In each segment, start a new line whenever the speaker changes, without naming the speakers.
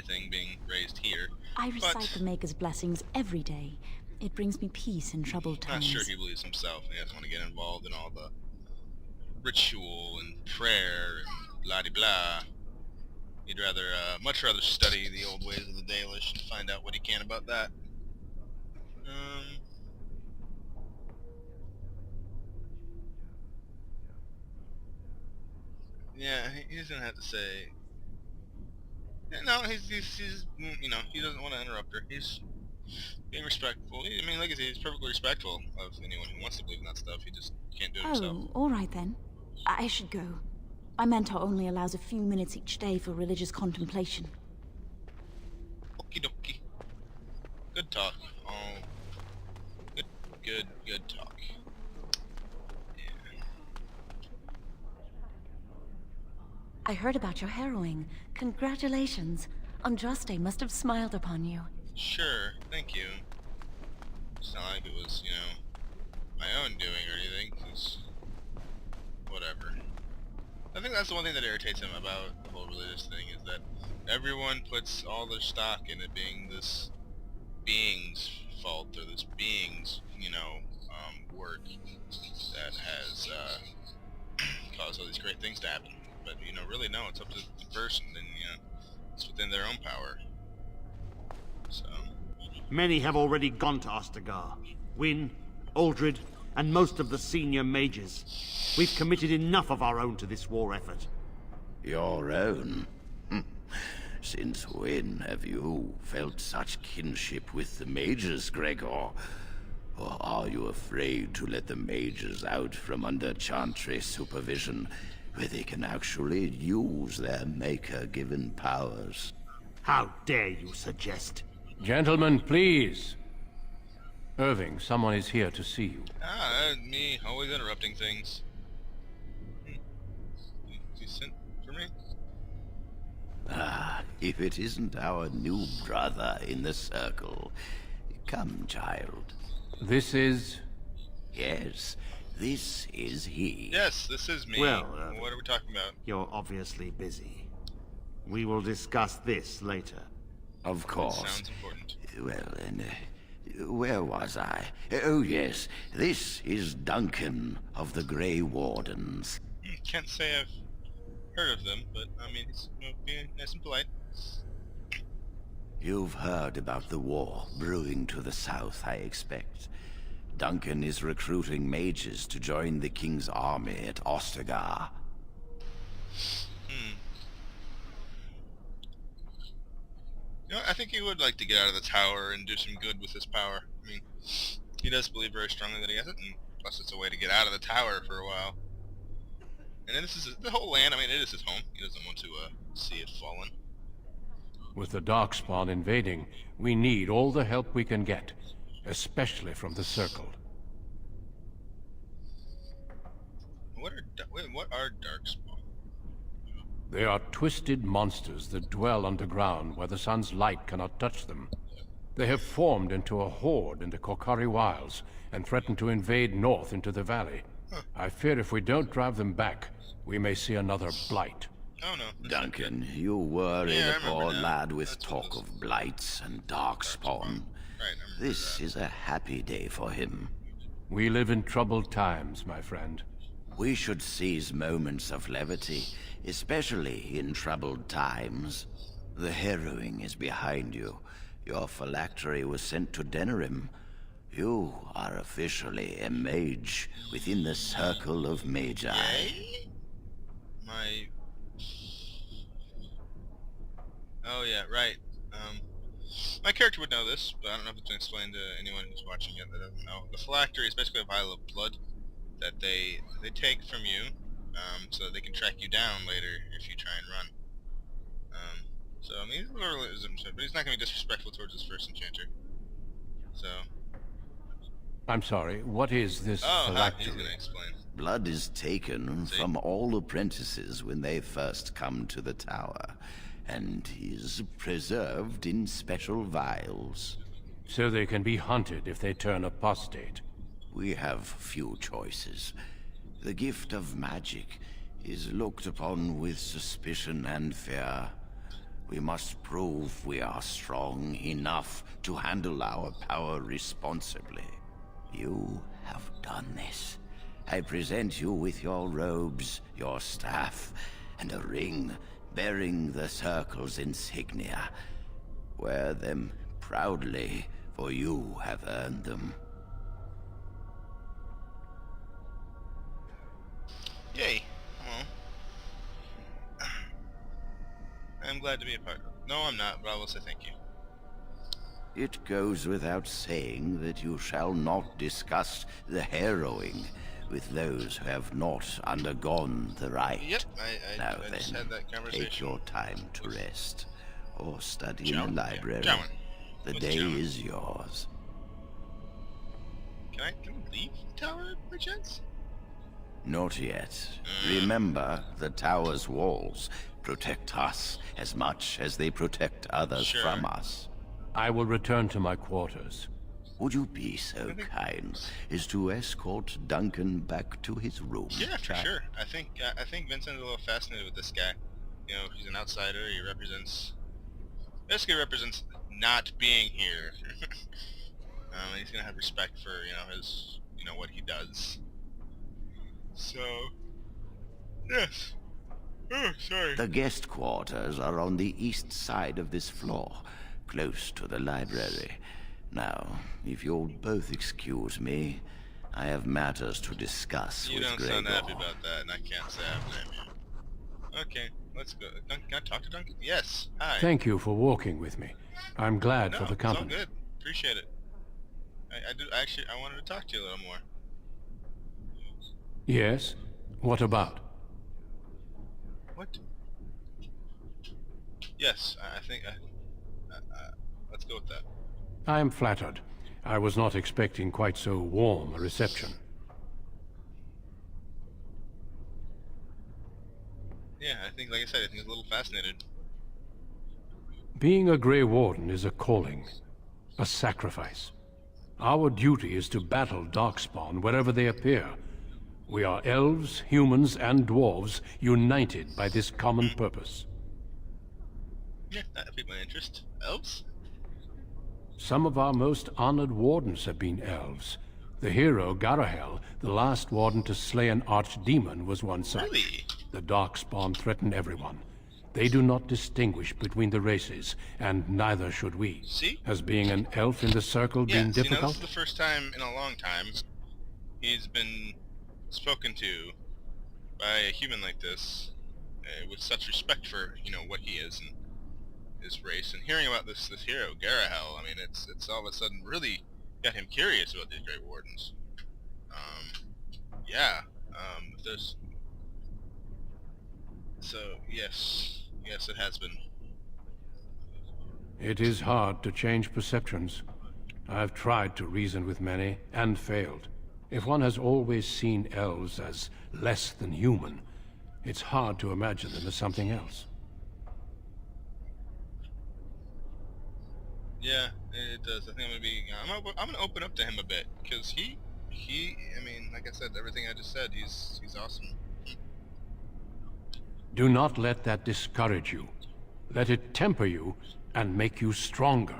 everything being raised here.
I recite the Maker's blessings every day. It brings me peace in troubled
I'm not
times.
sure he believes himself. He doesn't want to get involved in all the ritual and prayer and blah-de-blah. He'd rather, much rather study the old ways of the Dalish and find out what he can about that. Yeah, he doesn't have to say. No, he's you know, he doesn't want to interrupt her. He's being respectful. I mean, like I said, he's perfectly respectful of anyone who wants to believe in that stuff. He just can't do it himself.
Oh, all right then. I should go. My mentor only allows a few minutes each day for religious contemplation.
Okie dokie. Good talk. Oh, good talk. Yeah.
I heard about your harrowing. Congratulations. Andraste must have smiled upon you.
Sure, thank you. It's not like it was, you know, my own doing or anything, 'cause whatever. I think that's the one thing that irritates him about the whole religious thing, is that everyone puts all their stock in it being this being's fault, or this being's, you know, work that has caused all these great things to happen. But, you know, really, no, it's up to the person, and, you know, it's within their own power. So...
Many have already gone to Ostagar. Wynne, Aldred, and most of the senior mages. We've committed enough of our own to this war effort.
Your own? Since when have you felt such kinship with the mages, Gregor? Or are you afraid to let the mages out from under Chantry's supervision, where they can actually use their Maker-given powers?
How dare you suggest?
Gentlemen, please. Irving, someone is here to see you.
Me, always interrupting things. You sent for me?
Ah, if it isn't our new brother in the circle. Come, child.
This is...
Yes, this is he.
Yes, this is me.
Well,
what are we talking about?
You're obviously busy. We will discuss this later.
Of course.
Sounds important.
Well, and where was I? Oh, yes. This is Duncan of the Grey Wardens.
Can't say I've heard of them, but, I mean, he's being nice and polite.
You've heard about the war brewing to the south, I expect. Duncan is recruiting mages to join the King's army at Ostagar.
You know, I think he would like to get out of the tower and do some good with his power. I mean, he does believe very strongly that he has it, and plus it's a way to get out of the tower for a while. And then this is the whole land. I mean, it is his home. He doesn't want to see it fallen.
With the Darkspawn invading, we need all the help we can get, especially from the Circle.
What are Darkspawn?
They are twisted monsters that dwell underground where the sun's light cannot touch them. They have formed into a horde in the Korkari Wilds and threaten to invade north into the valley. I fear if we don't drive them back, we may see another blight.
Oh no.
Duncan, you worry
Yeah,
the poor
now.
lad with
That's
talk
what
of blights and darkspawn.
Right, I remember
This
that.
is a happy day for him.
We live in troubled times, my friend.
We should seize moments of levity, especially in troubled times. The harrowing is behind you. Your phylactery was sent to Denerim. You are officially a mage within the circle of magi.
Yay? My... Oh yeah, right. My character would know this, but I don't know if it's been explained to anyone who's watching it that doesn't know. The phylactery is basically a vial of blood that they take from you, so that they can track you down later if you try and run. So I mean, he's literally, but he's not going to be disrespectful towards his first enchanter. So.
I'm sorry, what is this
Oh, he's
phylactery?
going to explain.
Blood is taken from all apprentices when they first come to the tower, and is preserved in special vials.
So they can be hunted if they turn apostate.
We have few choices. The gift of magic is looked upon with suspicion and fear. We must prove we are strong enough to handle our power responsibly. You have done this. I present you with your robes, your staff, and a ring bearing the Circle's insignia. Wear them proudly, for you have earned them.
Yay. Well, I'm glad to be a part of it. No, I'm not, but I will say thank you.
It goes without saying that you shall not discuss the harrowing with those who have not undergone the rite.
Yep,
Now
I just
then,
had that conversation.
take your time to rest, or study in the
Jowan?
library.
Jowan.
The
What's
day
Jowan?
is yours.
Can we leave the tower, by chance?
Not yet. Remember, the tower's walls protect us as much as they protect others
Sure.
from us.
I will return to my quarters.
Would you be so kind as to escort Duncan back to his room?
Yeah, for
Jack?
sure. I think Vincent's a little fascinated with this guy. You know, he's an outsider. He basically represents not being here. He's gonna have respect for his what he does. So, yes. Oh, sorry.
The guest quarters are on the east side of this floor, close to the library. Now, if you'll both excuse me, I have matters to discuss
You
with
don't
Gregor.
sound happy about that, and I can't say I blame you. Okay, let's go. Can I talk to Duncan? Yes. Hi.
Thank you for walking with me. I'm glad
No,
for the
it's all
company.
good. Appreciate it. I wanted to talk to you a little more.
Yes? What about?
What? Yes, I think. Let's go with that.
I am flattered. I was not expecting quite so warm a reception.
Yeah, I think, like I said, I think he's a little fascinated.
Being a Grey Warden is a calling, a sacrifice. Our duty is to battle Darkspawn wherever they appear. We are elves, humans, and dwarves united by this common purpose.
Yeah, that'd pique my interest. Elves?
Some of our most honored wardens have been elves. The hero, Garahel, the last warden to slay an archdemon, was one such.
Really?
The Darkspawn threaten everyone. They do not distinguish between the races, and neither should we.
See?
Has being an elf in the circle
Yeah,
been
this
difficult?
is the first time in a long time he's been spoken to by a human like this, with such respect for, what he is and his race. And hearing about this hero, Garahel, I mean, it's all of a sudden really got him curious about these Great Wardens. Yeah, there's... So, yes, it has been.
It is hard to change perceptions. I've tried to reason with many, and failed. If one has always seen elves as less than human, it's hard to imagine them as something else.
Yeah, it does. I think I'm gonna open up to him a bit, because he, I mean, like I said, everything I just said, he's awesome.
Do not let that discourage you. Let it temper you and make you stronger.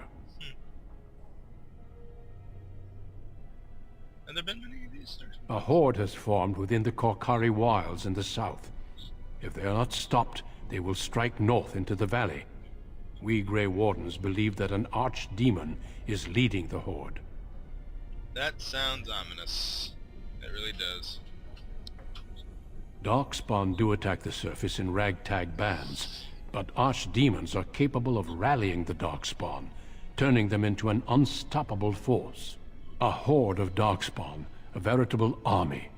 Have there been many of these?
A horde has formed within the Korkari Wilds in the south. If they are not stopped, they will strike north into the valley. We Grey Wardens believe that an archdemon is leading the horde.
That sounds ominous. It really does.
Darkspawn do attack the surface in ragtag bands, but archdemons are capable of rallying the Darkspawn, turning them into an unstoppable force. A horde of Darkspawn, a veritable army.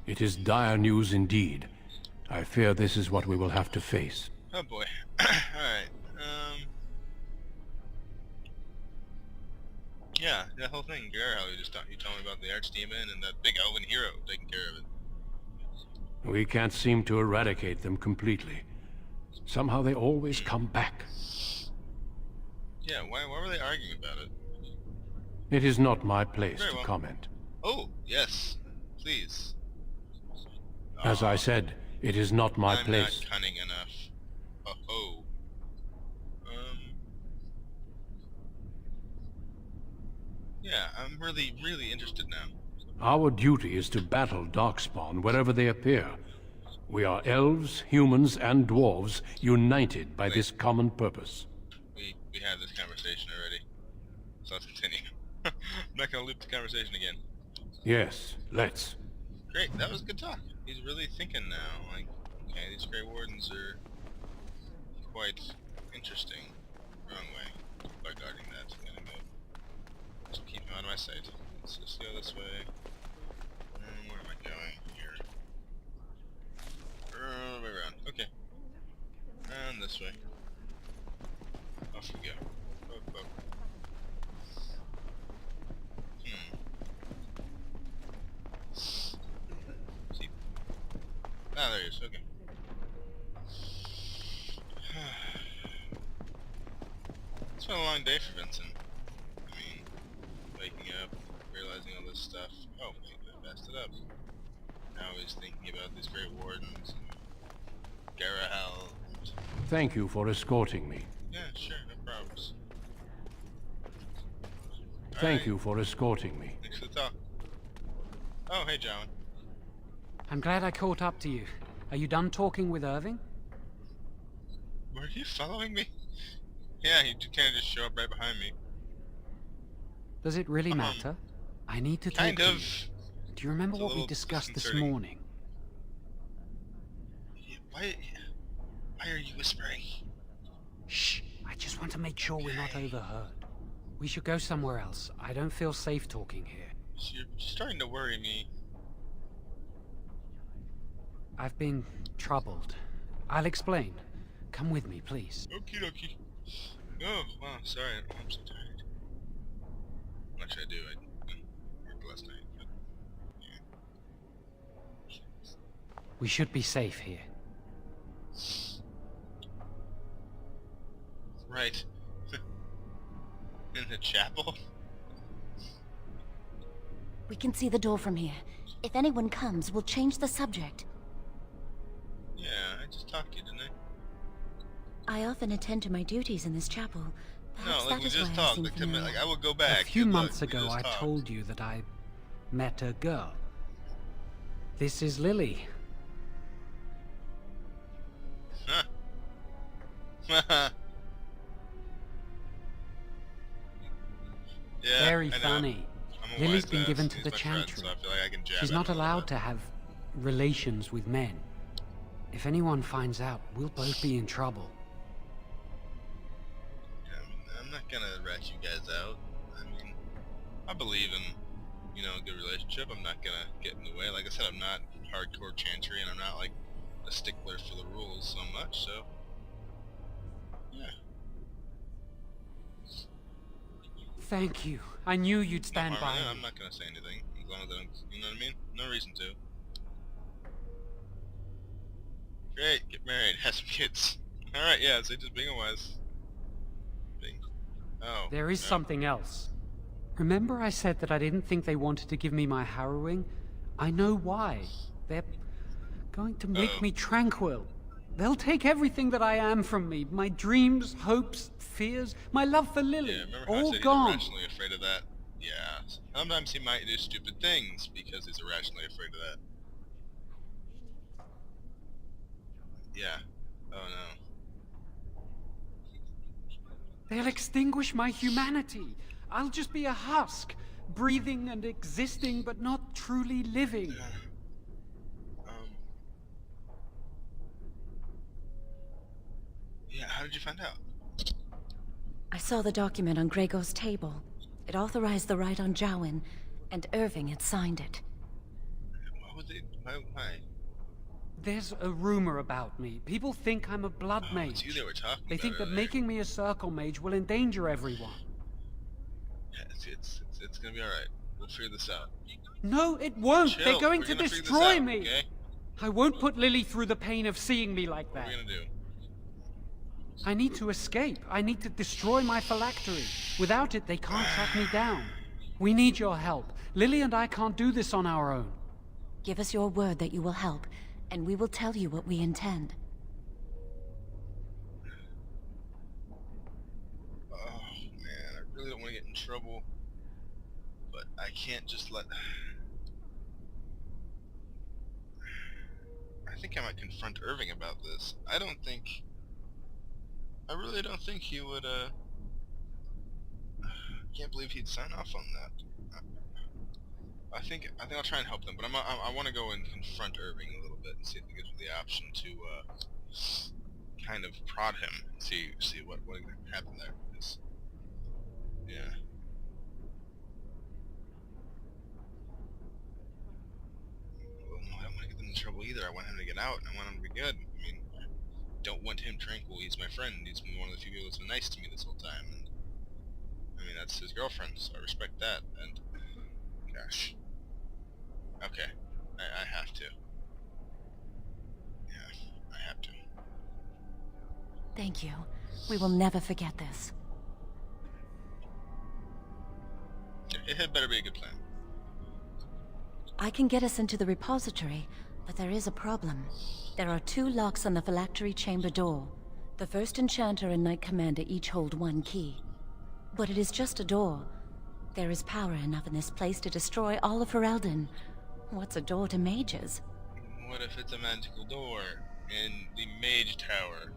It is dire news indeed. I fear this is what we will have to face.
Oh boy. Alright. Yeah, that whole thing, Garahel, you told me about the archdemon and that big elven hero taking care of it.
We can't seem to eradicate them completely. Somehow they always come back.
Yeah, why were they arguing about it?
It is not my place
Very
to
well.
comment.
Oh, yes. Please.
As I said, it is not my
I'm
place.
not cunning enough. Oh. Yeah, I'm really, really interested now.
Our duty is to battle Darkspawn wherever they appear. We are elves, humans, and dwarves united by this common purpose.
We had this conversation already. So let's continue. I'm not gonna loop the conversation again.
Yes, let's.
Great, that was good talk. He's really thinking now. Like, okay, these Grey Wardens are quite interesting. Wrong way. By guarding that, I'm gonna go. Just keep him out of my sight. Let's just go this way. Where am I going? Here. All the way around. Okay. And this way. Off we go. Up, up. See? Ah, there he is. Okay. It's been a long day for Vincent. I mean, waking up, realizing all this stuff. Oh, wait, I messed it up. Now he's thinking about these Grey Wardens and Garahal.
Thank you for escorting me.
Yeah, sure, no problems.
Thank you for escorting me.
Thanks for the talk. Oh, hey, John.
I'm glad I caught up to you. Are you done talking with Irving?
Were you following me? Yeah, he kind of just show up right behind me.
Does it really matter? I need to talk
Kind
to
of.
you. Do you remember
It's a
what we
little
discussed this
disconcerting.
morning?
Why are you whispering?
Shh! I just want to make sure we're not overheard. We should go somewhere else. I don't feel safe talking here.
You're starting to worry me.
I've been troubled. I'll explain. Come with me, please.
Okie dokie. Oh, wow, sorry. I'm so tired. What should I do? I worked last night, but yeah.
We should be safe here.
Right. In the chapel?
We can see the door from here. If anyone comes, we'll change the subject.
Yeah, I just talked to you, didn't I?
I often attend to my duties in this chapel. Perhaps
No, like
that
we
is
just
why I
talked,
seem
like 10 minutes,
familiar.
like I will go back.
A few
Good
months
luck, we
ago,
just
I
talked.
told you that I met a girl. This is Lily.
Huh. Yeah,
Very
I know.
funny.
I'm a
Lily's
wise
been
ass.
given to
He's
the
my friend,
chantry.
so I feel like I can jab
She's
at
not
him a little
allowed
bit.
to have relations with men. If anyone finds out, we'll both be in trouble.
Yeah, I mean, I'm not gonna rat you guys out. I mean, I believe in, you know, a good relationship. I'm not gonna get in the way. Like I said, I'm not hardcore chantry, and I'm not like a stickler for the rules so much. So, yeah.
Thank you. I knew you'd
No
stand
harm
by
in it.
me.
I'm not gonna say anything as long as I don't. You know what I mean? No reason to. Great, get married, have some kids. All right, yeah. So just being a wise. Being. Oh.
There is
no.
something else. Remember I said that I didn't think they wanted to give me my harrowing? I know why. They're going to make me tranquil. They'll take everything that I am from me. My dreams, hopes, fears, my love for Lily.
Yeah, remember how I
all
said he's
gone.
irrationally afraid of that? Yeah. Sometimes he might do stupid things because he's irrationally afraid of that. Yeah. Oh no.
They'll extinguish my humanity. I'll just be a husk, breathing and existing, but not truly living.
Yeah, how did you find out?
I saw the document on Gregor's table. It authorized the right on Jowen, and Irving had signed it.
Why would they? Why?
There's a rumor about me. People think I'm a blood
Oh,
mage.
it's you they were talking
They
about
think that
earlier.
making me a circle mage will endanger everyone.
Yeah, it's gonna be all right. We'll figure this out.
No, it won't.
Chill.
They're going
We're
to
gonna figure this
destroy
out,
me.
Okay?
I won't put Lily through the pain of seeing me like
What
that.
are we gonna do?
I need to escape. I need to destroy my phylactery. Without it, they can't track me down. We need your help. Lily and I can't do this on our own.
Give us your word that you will help, and we will tell you what we intend.
Oh man, I really don't want to get in trouble. But I can't just let... I think I might confront Irving about this. I really don't think he would, can't believe he'd sign off on that. I think I'll try and help them, but I want to go and confront Irving a little bit and see if it gives me the option to kind of prod him and see what happened there. Because, yeah. Well, no, I don't want to get them in trouble either. I want him to get out, and I want him to be good. I mean, I don't want him tranquil. He's my friend. He's been one of the few people that's been nice to me this whole time. And, I mean, that's his girlfriend, so I respect that. And gosh. Okay. I have to. Yeah, I have to.
Thank you. We will never forget this.
It had better be a good plan.
I can get us into the repository, but there is a problem. There are 2 locks on the phylactery chamber door. The first enchanter and knight commander each hold 1 key. But it is just a door. There is power enough in this place to destroy all of Ferelden. What's a door to mages?
What if it's a magical door in the mage tower?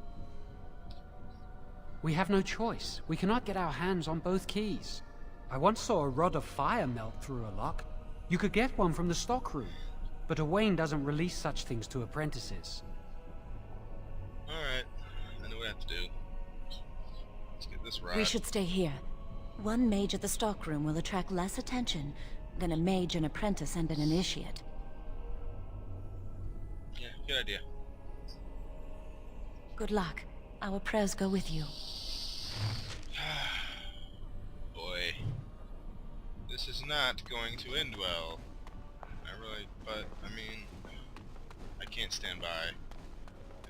We have no choice. We cannot get our hands on both keys. I once saw a rod of fire melt through a lock. You could get one from the stockroom, but Owain doesn't release such things to apprentices.
Alright, I know what I have to do. Let's get this right.
We should stay here. 1 mage at the stockroom will attract less attention than a mage, an apprentice, and an initiate.
Yeah, good idea.
Good luck. Our prayers go with you.
Boy. This is not going to end well. But, I mean, I can't stand by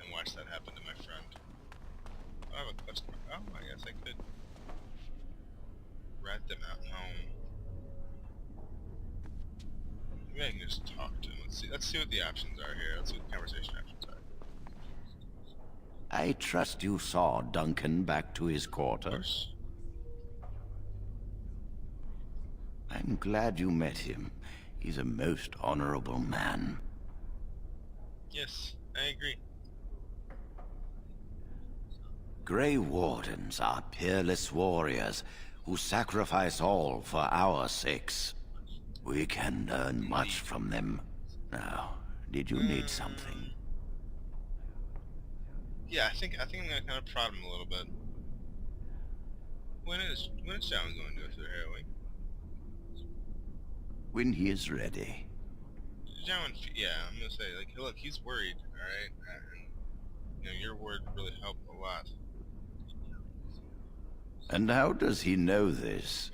and watch that happen to my friend. I have a customer. Oh, I guess I could rat them out home. Maybe I can just talk to him. Let's see what the options are here. Let's see what the conversation options are.
I trust you saw Duncan back to his quarters. I'm glad you met him. He's a most honorable man.
Yes, I agree.
Grey Wardens are peerless warriors who sacrifice all for our sakes. We can learn much from them. Now, did you need something?
Yeah, I think I'm gonna kind of prod him a little bit. When is John going to do it for heroin?
When he is ready.
John, yeah, I'm gonna say, like, look, he's worried, alright? And, you know, your word really helped a lot.
And how does he know this?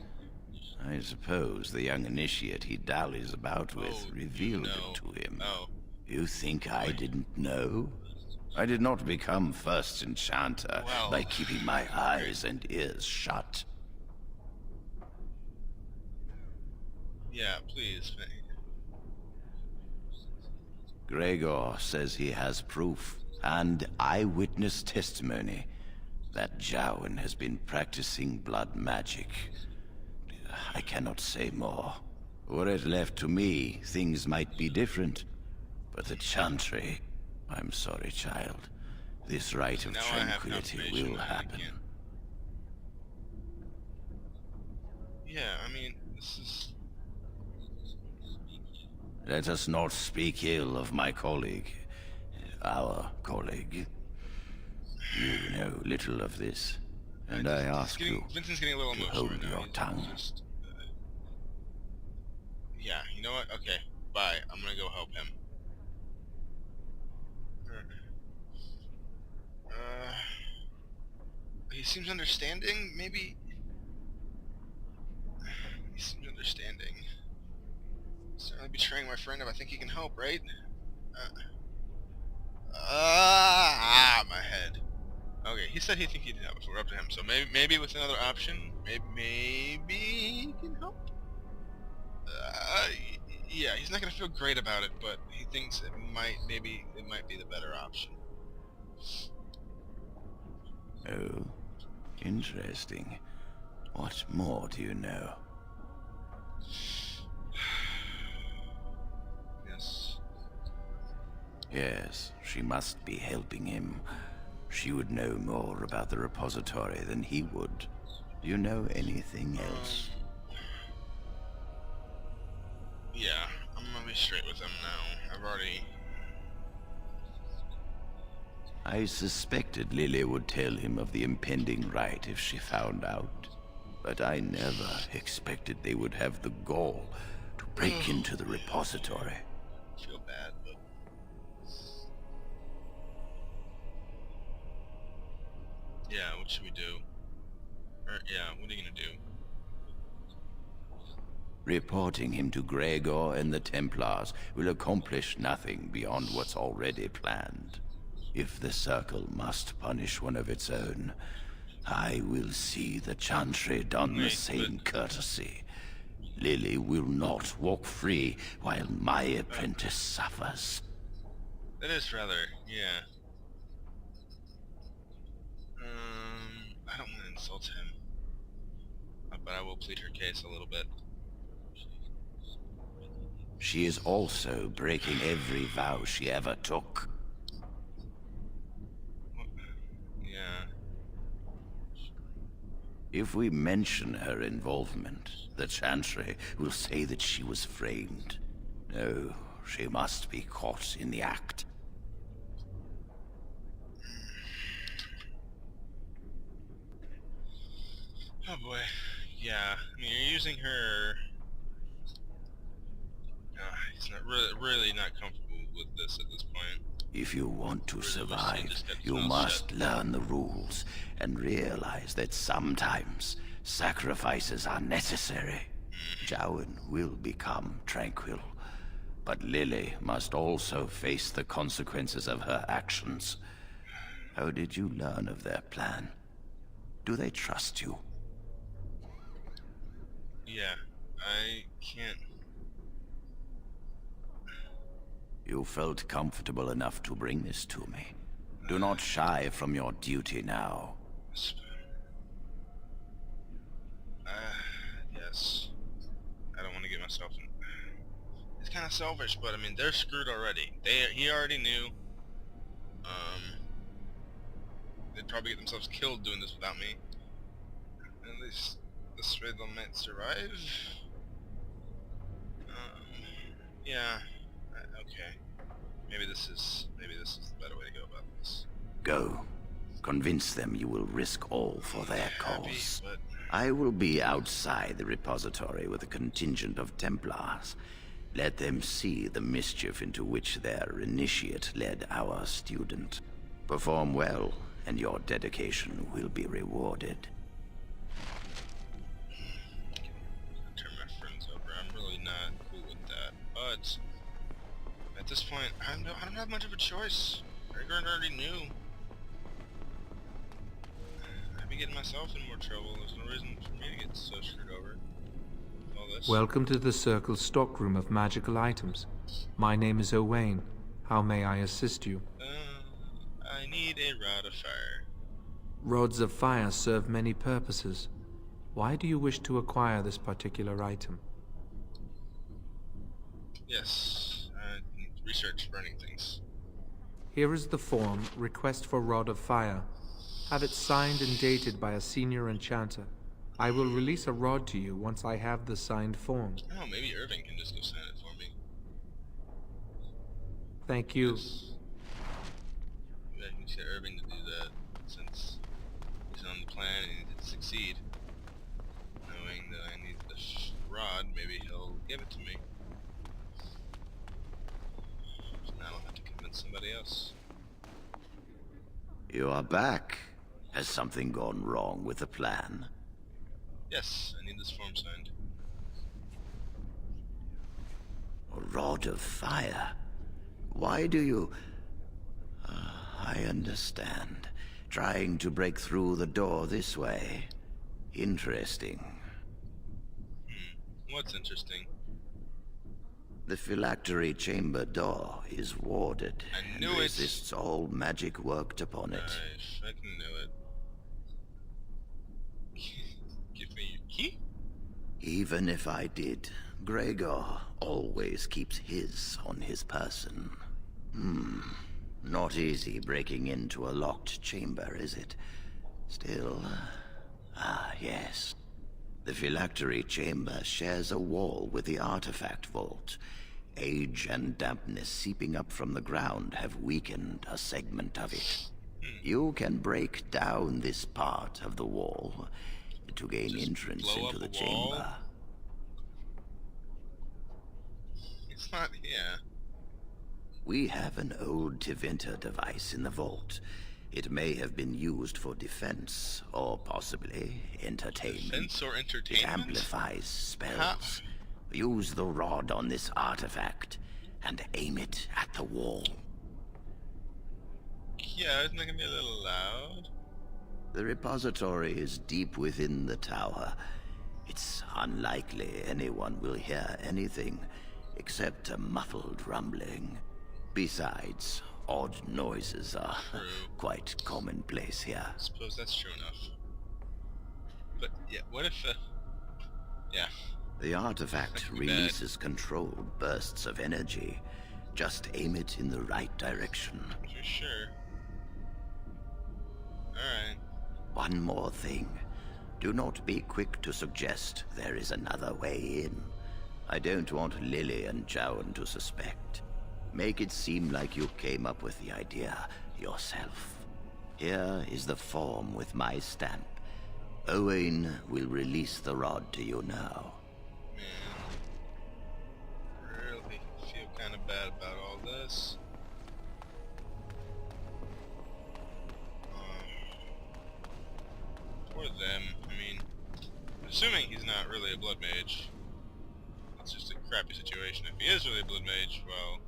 I suppose the young initiate he dallies about with revealed it to him.
Oh.
You think I didn't know? I did not become first enchanter by keeping my eyes and ears shut.
Yeah, please.
Gregor says he has proof and eyewitness testimony that Jowen has been practicing blood magic. I cannot say more. Were it left to me, things might be different. But the Chantry... I'm sorry, child. This rite of tranquility will happen.
Yeah, I mean, this is...
Let us not speak ill of my colleague. Our colleague. You know little of this, and I ask you
Vincent's getting a little
to
emotional
hold
right now.
your tongue.
Just, yeah, you know what? Okay, bye. I'm gonna go help him. He seems understanding, maybe? He seems understanding. Certainly betraying my friend if I think he can help, right? My head. Okay, he said he think he can help if we're up to him, so maybe with another option, maybe he can help? Yeah, he's not gonna feel great about it, but he thinks maybe it might be the better option.
Oh, interesting. What more do you know?
Yes.
Yes, she must be helping him. She would know more about the repository than he would. Do you know anything else?
Yeah, I'm gonna be straight with him now. I've already...
I suspected Lily would tell him of the impending rite if she found out. But I never expected they would have the gall to break into the repository.
I feel bad, but... Yeah, what should we do? Yeah, what are you gonna do?
Reporting him to Gregor and the Templars will accomplish nothing beyond what's already planned. If the Circle must punish one of its own, I will see the Chantry done the same courtesy. Lily will not walk free while my apprentice suffers.
That is rather, yeah. I don't want to insult him, but I will plead her case a little bit.
She is also breaking every vow she ever took.
Yeah.
If we mention her involvement, the Chantry will say that she was framed. No, she must be caught in the act.
Oh boy. Yeah. I mean, you're using her. He's not really not comfortable with this at this point.
If you want to
Really
survive,
wish he'd just
you
kept his mouth
must learn the rules and realize that sometimes sacrifices are necessary. Jowan will become tranquil, but Lily must also face the consequences of her actions. How did you learn of their plan? Do they trust you?
Yeah, I can't.
You felt comfortable enough to bring this to me. Do not shy from your duty now.
Yes. I don't want to get myself in. It's kind of selfish, but I mean, they're screwed already. He already knew. They'd probably get themselves killed doing this without me. At least this way they might survive. Yeah. Okay. Maybe this is the better way to go about this.
Go. Convince them you will risk all for their
Happy,
cause.
but
I will be outside the repository with a contingent of Templars. Let them see the mischief into which their initiate led our student. Perform well, and your dedication will be rewarded.
turn my friends over. I'm really not cool with that. But at this point, I don't have much of a choice. Gregor already knew. I'd be getting myself in more trouble. There's no reason for me to get so screwed over. All this.
Welcome to the Circle's stockroom of magical items. My name is Owain. How may I assist you?
I need a rod of fire.
Rods of fire serve many purposes. Why do you wish to acquire this particular item?
Yes, I need research burning things.
Here is the form, Request for Rod of Fire. Have it signed and dated by a senior enchanter. I will release a rod to you once I have the signed form.
Oh, maybe Irving can just go sign it for me.
Thank you.
Yes. Maybe I can get Irving to do that, since he's on the plan and he did succeed. Knowing that I need the rod, maybe he'll give it to me. So now I don't have to convince somebody else.
You are back. Has something gone wrong with the plan?
Yes, I need this form signed.
A rod of fire? Why do you... I understand. Trying to break through the door this way. Interesting.
What's interesting?
The phylactery chamber door is warded
I knew
and
it.
resists all magic worked upon it.
I fucking knew it. Give me your key?
Even if I did, Gregor always keeps his on his person. Not easy breaking into a locked chamber, is it? Still... yes. The phylactery chamber shares a wall with the artifact vault. Age and dampness seeping up from the ground have weakened a segment of it. You can break down this part of the wall to gain entrance into the chamber.
It's not here.
We have an old Tiventa device in the vault. It may have been used for defense, or possibly entertainment.
Defense or
It
entertainment?
amplifies spells. Use the rod on this artifact and aim it at the wall.
Yeah, isn't that gonna be a little loud?
The repository is deep within the tower. It's unlikely anyone will hear anything except a muffled rumbling. Besides, odd noises are quite commonplace here.
I suppose that's true enough. But yeah, what if yeah.
The artifact releases controlled bursts of energy. Just aim it in the right direction.
For sure. Alright.
One more thing. Do not be quick to suggest there is another way in. I don't want Lily and Jowan to suspect. Make it seem like you came up with the idea yourself. Here is the form with my stamp. Owain will release the rod to you now.
Really feel kind of bad about all this. For them, I mean, assuming he's not really a blood mage, it's just a crappy situation. If he is really a blood mage, well,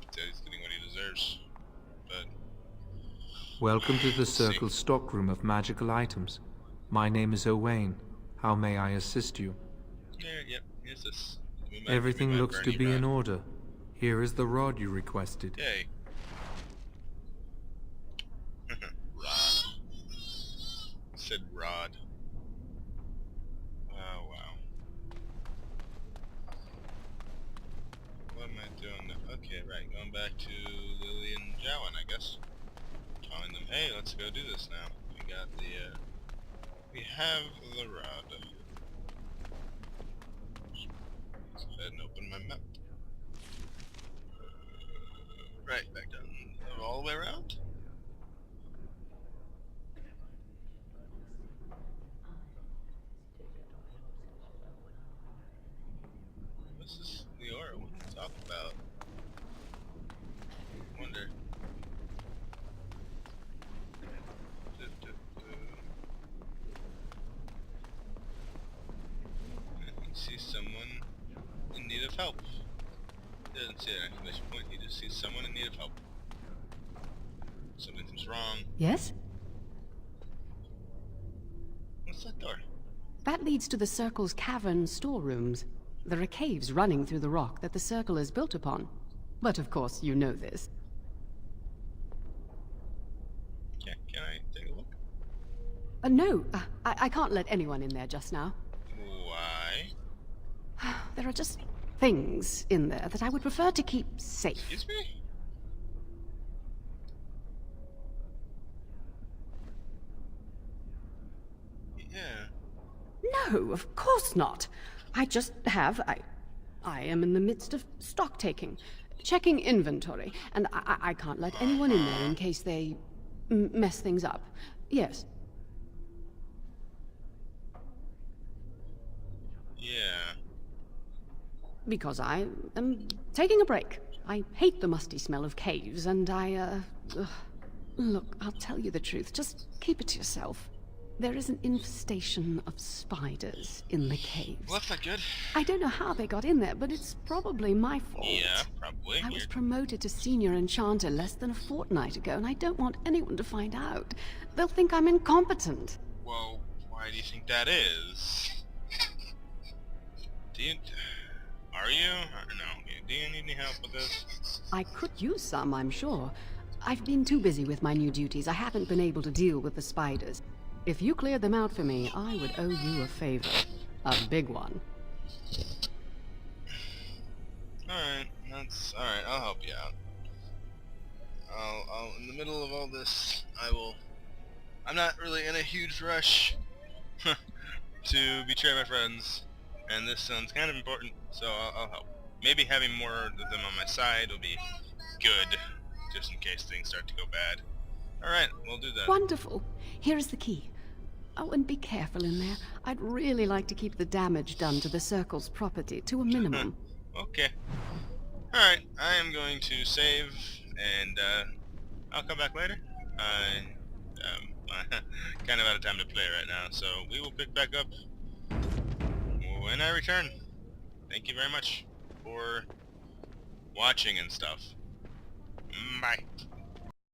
he's getting what he deserves. But
Welcome to the Circle's stockroom of magical items. My name is Owain. How may I assist you?
Yep, here's this.
Everything looks to be in order. Here is the rod you requested.
Yay. Rod. Said rod. Oh, wow. What am I doing now? Okay, right, going back to Lily and Jowan, I guess. Telling them, hey, let's go do this now. We got the, we have the rod. Let's go ahead and open my map. Right, back down. All the way around? What's this Leora want to talk about? Wonder. I see someone in need of help. Doesn't see an exclamation point, he just sees someone in need of help. Something's wrong.
Yes?
What's that door?
That leads to the Circle's cavern storerooms. There are caves running through the rock that the Circle is built upon. But of course, you know this.
Yeah, can I take a look?
No, I can't let anyone in there just now.
Why?
There are just things in there that I would prefer to keep safe.
Excuse me? Yeah.
No, of course not. I am in the midst of stock taking, checking inventory, and I can't let anyone in there in case they mess things up. Yes.
Yeah.
Because I am taking a break. I hate the musty smell of caves, and Look, I'll tell you the truth. Just keep it to yourself. There is an infestation of spiders in the caves.
Well, that's not good.
I don't know how they got in there, but it's probably my fault.
Yeah, probably.
I was promoted to senior enchanter less than a fortnight ago, and I don't want anyone to find out. They'll think I'm incompetent.
Well, why do you think that is? Are you? Or no? Do you need any help with this?
I could use some, I'm sure. I've been too busy with my new duties. I haven't been able to deal with the spiders. If you cleared them out for me, I would owe you a favor. A big one.
Alright, that's... Alright, I'll help you out. In the middle of all this, I'm not really in a huge rush to betray my friends, and this sounds kind of important, so I'll help. Maybe having more of them on my side will be good, just in case things start to go bad. Alright, we'll do that.
Wonderful. Here is the key. Oh, and be careful in there. I'd really like to keep the damage done to the Circle's property to a minimum.
Okay. Alright, I am going to save, and I'll come back later. Kind of out of time to play right now, so we will pick back up when I return. Thank you very much for watching and stuff. Bye.